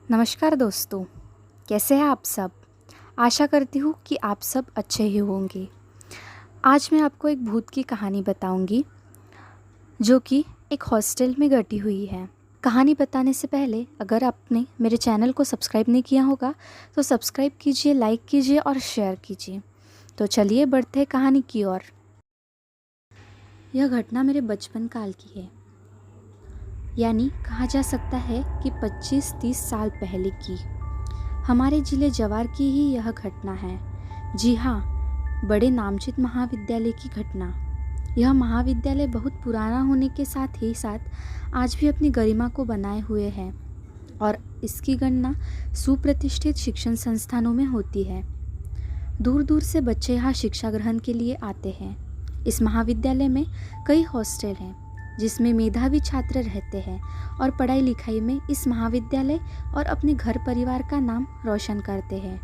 नमस्कार दोस्तों, कैसे हैं आप सब। आशा करती हूँ कि आप सब अच्छे ही होंगे। आज मैं आपको एक भूत की कहानी बताऊंगी जो कि एक हॉस्टल में घटी हुई है। कहानी बताने से पहले अगर आपने मेरे चैनल को सब्सक्राइब नहीं किया होगा तो सब्सक्राइब कीजिए, लाइक कीजिए और शेयर कीजिए। तो चलिए बढ़ते हैं कहानी की ओर। यह घटना मेरे बचपन काल की है, यानी कहा जा सकता है कि 25-30 साल पहले की। हमारे जिले जवार की ही यह घटना है। जी हाँ, बड़े नामचीन महाविद्यालय की घटना। यह महाविद्यालय बहुत पुराना होने के साथ ही साथ आज भी अपनी गरिमा को बनाए हुए है और इसकी गणना सुप्रतिष्ठित शिक्षण संस्थानों में होती है। दूर दूर से बच्चे यहाँ शिक्षा ग्रहण के लिए आते हैं। इस महाविद्यालय में कई हॉस्टल हैं जिसमें मेधावी छात्र रहते हैं और पढ़ाई लिखाई में इस महाविद्यालय और अपने घर परिवार का नाम रोशन करते हैं।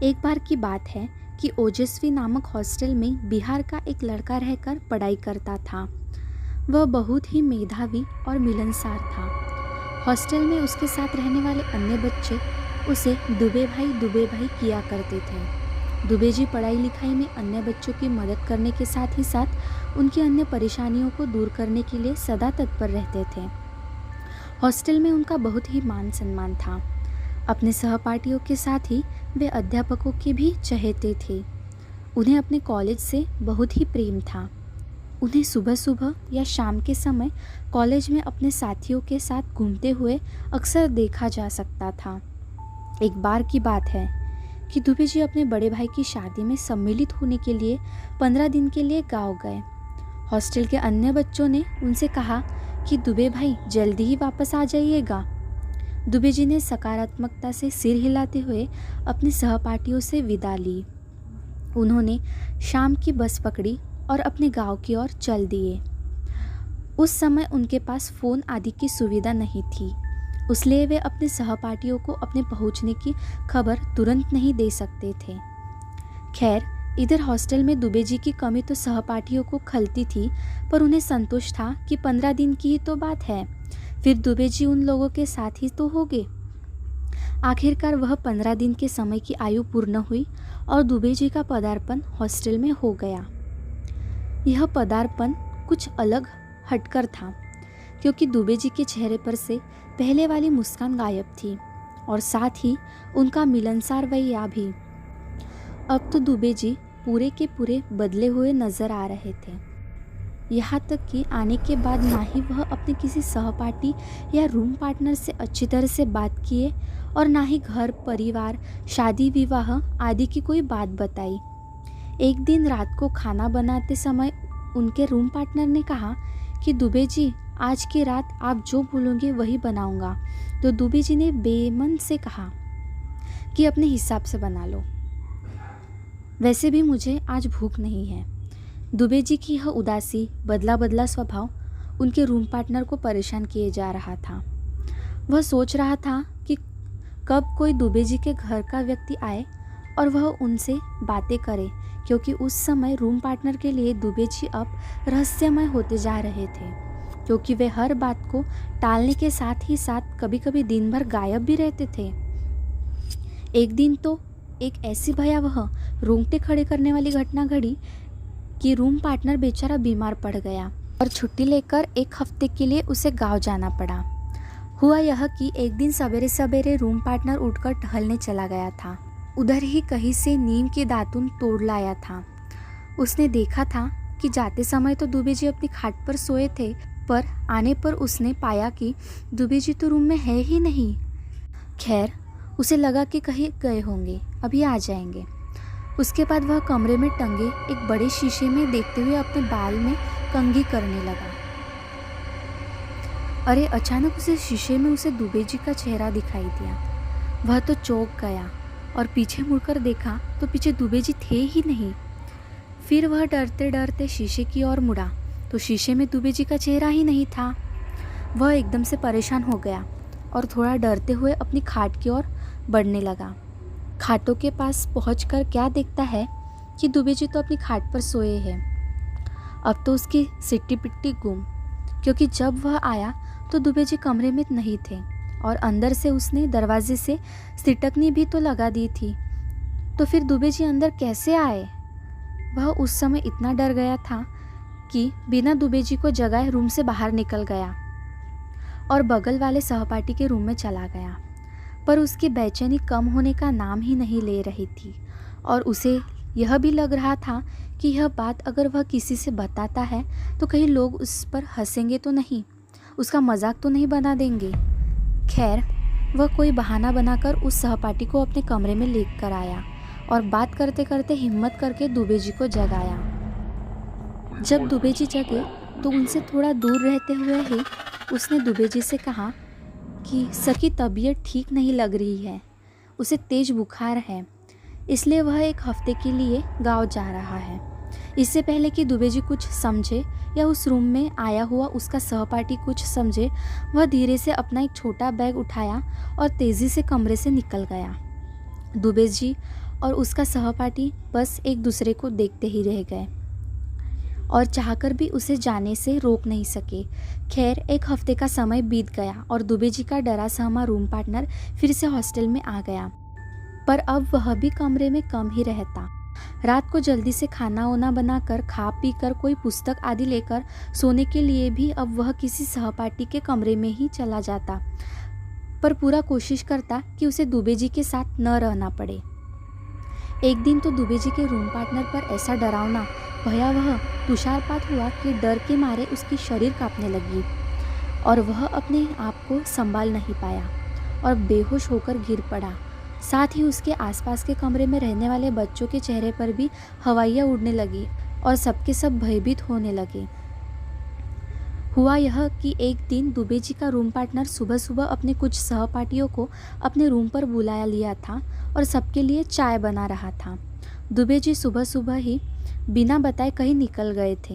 एक बार की बात है कि ओजस्वी नामक हॉस्टल में बिहार का एक लड़का रहकर पढ़ाई करता था। वह बहुत ही मेधावी और मिलनसार था। हॉस्टल में उसके साथ रहने वाले अन्य बच्चे उसे दुबे भाई किया करते थे। दुबे जी पढ़ाई लिखाई में अन्य बच्चों की मदद करने के साथ ही साथ उनकी अन्य परेशानियों को दूर करने के लिए सदा तत्पर रहते थे। हॉस्टल में उनका बहुत ही मान सम्मान था। अपने सहपाठियों के साथ ही वे अध्यापकों के भी चहेते थे। उन्हें अपने कॉलेज से बहुत ही प्रेम था। उन्हें सुबह सुबह या शाम के समय कॉलेज में अपने साथियों के साथ घूमते हुए अक्सर देखा जा सकता था। एक बार की बात है कि दुबे जी अपने बड़े भाई की शादी में सम्मिलित होने के लिए 15 दिन के लिए गांव गए। हॉस्टल के अन्य बच्चों ने उनसे कहा कि दुबे भाई जल्दी ही वापस आ जाइएगा। दुबे जी ने सकारात्मकता से सिर हिलाते हुए अपने सहपाठियों से विदा ली। उन्होंने शाम की बस पकड़ी और अपने गांव की ओर चल दिए। उस समय उनके पास फ़ोन आदि की सुविधा नहीं थी, इसलिए वे अपने सहपाठियों को अपने पहुंचने की खबर तुरंत नहीं दे सकते थे। खैर, इधर हॉस्टल में दुबे जी की कमी तो सहपाठियों को खलती थी, पर उन्हें संतोष था कि 15 दिन की ही तो बात है, फिर दुबे जी उन लोगों के साथ ही तो होंगे। आखिरकार वह 15 दिन के समय की आयु पूर्ण हुई और दुबे जी का पदार्पण हॉस्टल में हो गया। यह पदार्पण कुछ अलग हटकर था, क्योंकि दुबे जी के चेहरे पर से पहले वाली मुस्कान गायब थी और साथ ही उनका मिलनसार रवैया भी। अब तो दुबे जी पूरे के पूरे बदले हुए नजर आ रहे थे। यहाँ तक कि आने के बाद ना ही वह अपने किसी सहपाठी या रूम पार्टनर से अच्छी तरह से बात किए और ना ही घर परिवार, शादी विवाह आदि की कोई बात बताई। एक दिन रात को खाना बनाते समय उनके रूम पार्टनर ने कहा कि दुबे जी, आज की रात आप जो बोलोगे वही बनाऊंगा। तो दुबे जी ने बेमन से कहा कि अपने हिसाब से बना लो, वैसे भी मुझे आज भूख नहीं है। दुबे जी की यह उदासी, बदला बदला स्वभाव उनके रूम पार्टनर को परेशान किए जा रहा था। वह सोच रहा था कि कब कोई दुबे जी के घर का व्यक्ति आए और वह उनसे बातें करे, क्योंकि उस समय रूम पार्टनर के लिए दुबे जी अब रहस्यमय होते जा रहे थे, क्योंकि वे हर बात को टालने के साथ ही साथ कभी कभी दिन भर गायब भी रहते थे। एक दिन तो एक ऐसी भयावह, रोंगटे खड़े करने वाली घटना घटी कि रूम पार्टनर बेचारा बीमार पड़ गया और छुट्टी लेकर एक हफ्ते के लिए उसे गांव जाना पड़ा। हुआ यह कि एक दिन सवेरे सवेरे रूम पार्टनर उठकर टहलने चला गया था। उधर ही कहीं से नीम के दातुन तोड़ लाया था। उसने देखा था कि जाते समय तो दुबे जी अपनी खाट पर सोए थे, पर आने पर उसने पाया कि दुबे जी तो रूम में है ही नहीं। खैर, उसे लगा कि कहीं गए होंगे, अभी आ जाएंगे। उसके बाद वह कमरे में टंगे एक बड़े शीशे में देखते हुए अपने बाल में कंघी करने लगा। अरे, अचानक उसे शीशे में उसे दुबे जी का चेहरा दिखाई दिया। वह तो चौंक गया और पीछे मुड़कर देखा तो पीछे दुबे जी थे ही नहीं। फिर वह डरते डरते शीशे की ओर मुड़ा तो शीशे में दुबे जी का चेहरा ही नहीं था। वह एकदम से परेशान हो गया और थोड़ा डरते हुए अपनी खाट की ओर बढ़ने लगा। खाटों के पास पहुंचकर क्या देखता है कि दुबे जी तो अपनी खाट पर सोए हैं। अब तो उसकी सिट्टी पिट्टी गुम, क्योंकि जब वह आया तो दुबे जी कमरे में नहीं थे और अंदर से उसने दरवाजे से सिटकनी भी तो लगा दी थी। तो फिर दुबे जी अंदर कैसे आए? वह उस समय इतना डर गया था कि बिना दुबे जी को जगाए रूम से बाहर निकल गया और बगल वाले सहपाठी के रूम में चला गया। पर उसकी बेचैनी कम होने का नाम ही नहीं ले रही थी और उसे यह भी लग रहा था कि यह बात अगर वह किसी से बताता है तो कहीं लोग उस पर हंसेंगे तो नहीं, उसका मजाक तो नहीं बना देंगे। खैर, वह कोई बहाना बनाकर उस सहपाठी को अपने कमरे में लेकर आया और बात करते करते हिम्मत करके दुबे जी को जगाया। जब दुबे जी जगे तो उनसे थोड़ा दूर रहते हुए ही उसने दुबे जी से कहा कि सर की तबीयत ठीक नहीं लग रही है, उसे तेज बुखार है, इसलिए वह एक हफ्ते के लिए गांव जा रहा है। इससे पहले कि दुबे जी कुछ समझे या उस रूम में आया हुआ उसका सहपाठी कुछ समझे, वह धीरे से अपना एक छोटा बैग उठाया और तेज़ी से कमरे से निकल गया। दुबे जी और उसका सहपाठी बस एक दूसरे को देखते ही रह गए और चाहकर भी उसे जाने से रोक नहीं सके। खैर, एक हफ्ते का समय बीत गया और दुबे जी का डरा सहमा रूम पार्टनर फिर से हॉस्टल में आ गया, पर अब वह भी कमरे में कम ही रहता। रात को जल्दी से खाना वाना बनाकर खा पी कर कोई पुस्तक आदि लेकर सोने के लिए भी अब वह किसी सहपाठी के कमरे में ही चला जाता, पर पूरा कोशिश करता कि उसे दुबे जी के साथ न रहना पड़े। एक दिन तो दुबे जी के रूम पार्टनर पर ऐसा डरावना भयावह तुषारपात हुआ कि डर के मारे उसकी शरीर कांपने लगी और वह अपने आप को संभाल नहीं पाया और बेहोश होकर गिर पड़ा। साथ ही उसके आसपास के कमरे में रहने वाले बच्चों के चेहरे पर भी हवाइयाँ उड़ने लगी और सबके सब भयभीत होने लगे। हुआ यह कि एक दिन दुबे जी का रूम पार्टनर सुबह सुबह अपने कुछ सहपाठियों को अपने रूम पर बुलाया लिया था और सबके लिए चाय बना रहा था। दुबे जी सुबह सुबह ही बिना बताए कहीं निकल गए थे।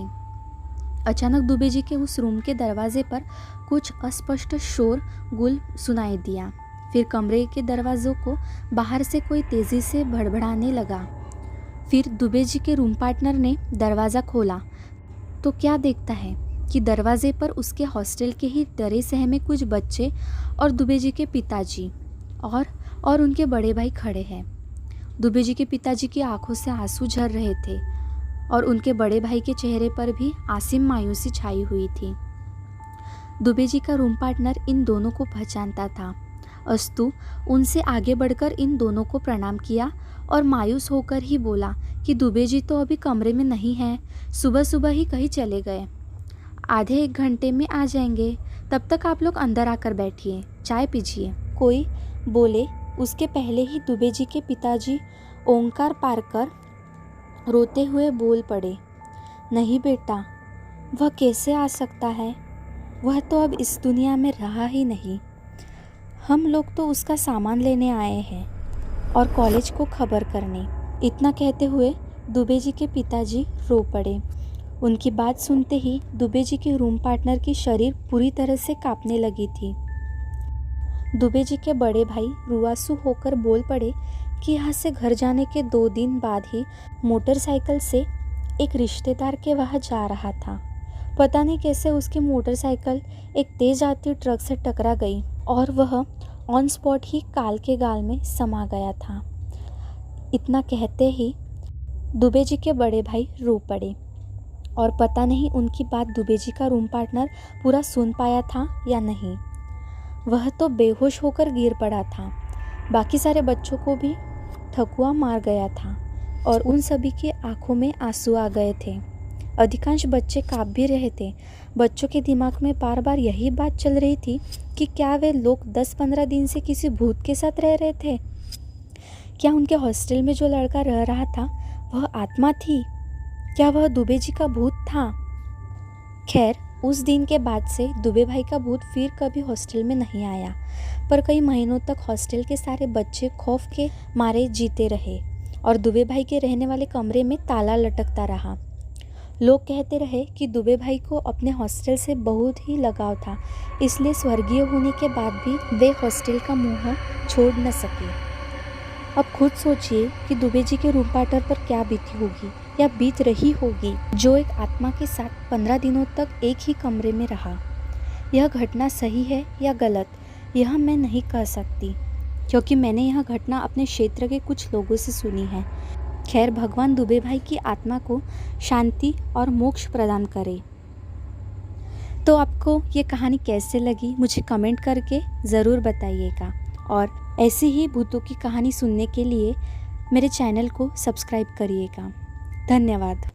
अचानक दुबे जी के उस रूम के दरवाजे पर कुछ अस्पष्ट शोर गुल सुनाई दिया। फिर कमरे के दरवाज़ों को बाहर से कोई तेज़ी से भड़बड़ाने लगा। फिर दुबे जी के रूम पार्टनर ने दरवाज़ा खोला तो क्या देखता है कि दरवाजे पर उसके हॉस्टल के ही डरे सहमे कुछ बच्चे और दुबे जी के पिताजी और उनके बड़े भाई खड़े हैं। दुबे जी के पिताजी की आंखों से आंसू झर रहे थे और उनके बड़े भाई के चेहरे पर भी आसिम मायूसी छाई हुई थी। दुबे जी का रूम पार्टनर इन दोनों को पहचानता था, अस्तु उनसे आगे बढ़कर इन दोनों को प्रणाम किया और मायूस होकर ही बोला कि दुबे जी तो अभी कमरे में नहीं हैं, सुबह सुबह ही कहीं चले गए, आधे एक घंटे में आ जाएंगे, तब तक आप लोग अंदर आकर बैठिए, चाय पीजिए। कोई बोले उसके पहले ही दुबे जी के पिताजी ओंकार पारकर रोते हुए बोल पड़े, नहीं बेटा, वह कैसे आ सकता है, वह तो अब इस दुनिया में रहा ही नहीं, हम लोग तो उसका सामान लेने आए हैं और कॉलेज को खबर करने। इतना कहते हुए दुबे जी के पिताजी रो पड़े। उनकी बात सुनते ही दुबे जी के रूम पार्टनर की शरीर पूरी तरह से कांपने लगी थी। दुबे जी के बड़े भाई रुआसू होकर बोल पड़े कि यहाँ से घर जाने के 2 दिन बाद ही मोटरसाइकिल से एक रिश्तेदार के वहाँ जा रहा था। पता नहीं कैसे उसकी मोटरसाइकिल एक तेज आती ट्रक से टकरा गई और वह ऑन स्पॉट ही काल के गाल में समा गया था। इतना कहते ही दुबे जी के बड़े भाई रो पड़े और पता नहीं उनकी बात दुबे जी का रूम पार्टनर पूरा सुन पाया था या नहीं। वह तो बेहोश होकर गिर पड़ा था। बाकी सारे बच्चों को भी ठकुआ मार गया था और उन सभी की आंखों में आंसू आ गए थे। अधिकांश बच्चे काँप भी रहे थे। बच्चों के दिमाग में बार बार यही बात चल रही थी कि क्या वे लोग 10-15 दिन से किसी भूत के साथ रह रहे थे? क्या उनके हॉस्टल में जो लड़का रह रहा था वह आत्मा थी? क्या वह दुबे जी का भूत था? खैर, उस दिन के बाद से दुबे भाई का भूत फिर कभी हॉस्टल में नहीं आया, पर कई महीनों तक हॉस्टल के सारे बच्चे खौफ के मारे जीते रहे और दुबे भाई के रहने वाले कमरे में ताला लटकता रहा। लोग कहते रहे कि दुबे भाई को अपने हॉस्टल से बहुत ही लगाव था, इसलिए स्वर्गीय होने के बाद भी वे हॉस्टल का मोह छोड़ न सके। अब खुद सोचिए कि दुबे जी के रूम पार्टनर पर क्या बीती होगी या बीत रही होगी, जो एक आत्मा के साथ 15 दिनों तक एक ही कमरे में रहा। यह घटना सही है या गलत, यह मैं नहीं कह सकती, क्योंकि मैंने यह घटना अपने क्षेत्र के कुछ लोगों से सुनी है। खैर, भगवान दुबे भाई की आत्मा को शांति और मोक्ष प्रदान करे। तो आपको ये कहानी कैसे लगी मुझे कमेंट करके ज़रूर बताइएगा, और ऐसी ही भूतों की कहानी सुनने के लिए मेरे चैनल को सब्सक्राइब करिएगा। धन्यवाद।